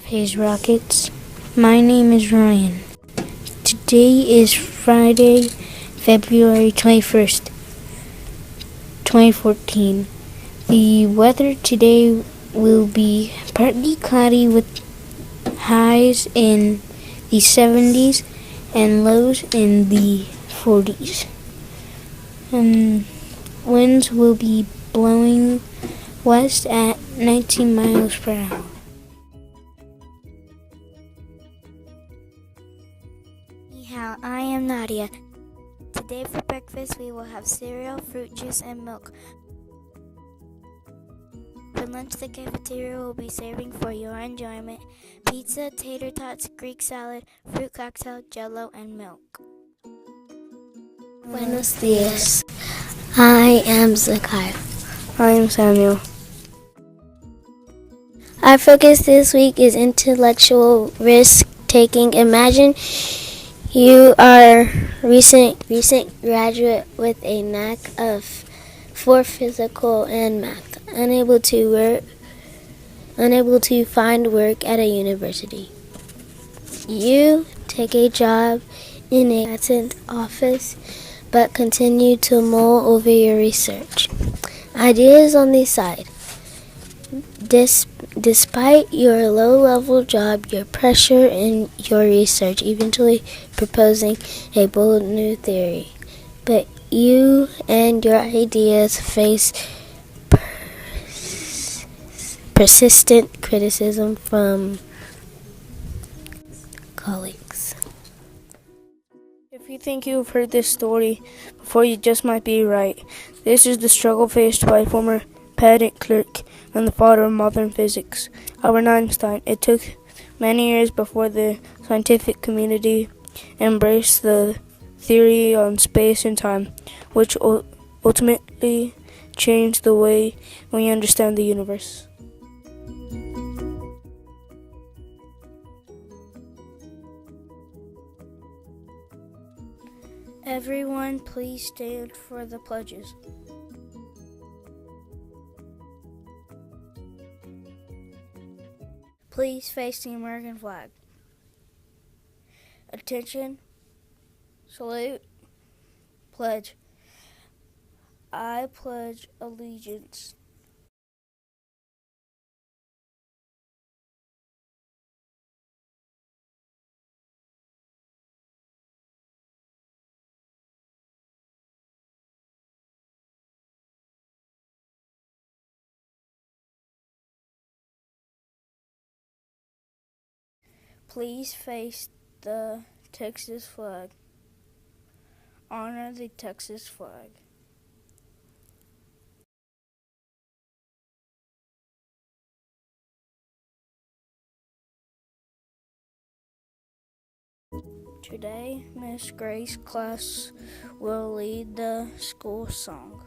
Half Haze Rockets. My name is Ryan. Today is Friday, February 21st, 2014. The weather today will be partly cloudy with highs in the 70s and lows in the 40s. Winds will be blowing west at 19 miles per hour. I am Nadia. Today for breakfast we will have cereal, fruit juice, and milk. For lunch the cafeteria will be serving for your enjoyment pizza, tater tots, Greek salad, fruit cocktail, jello, and milk. Buenos dias. I am Zakai. I am Samuel. Our focus this week is intellectual risk-taking. Imagine you are recent graduate with a knack for physical and math, unable to find work at a university. You take a job in a patent office, but continue to mull over your research ideas on the side. Despite your low-level job, your pressure in your research, eventually proposing a bold new theory. But you and your ideas face persistent criticism from colleagues. If you think you've heard this story before, you just might be right. This is the struggle faced by former patent clerk and the father of modern physics, Albert Einstein. It took many years before the scientific community embraced the theory on space and time, which ultimately changed the way we understand the universe. Everyone, please stand for the pledges. Please face the American flag. Attention, salute, pledge. I pledge allegiance. Please face the Texas flag. Honor the Texas flag. Today, Miss Grace class will lead the school song.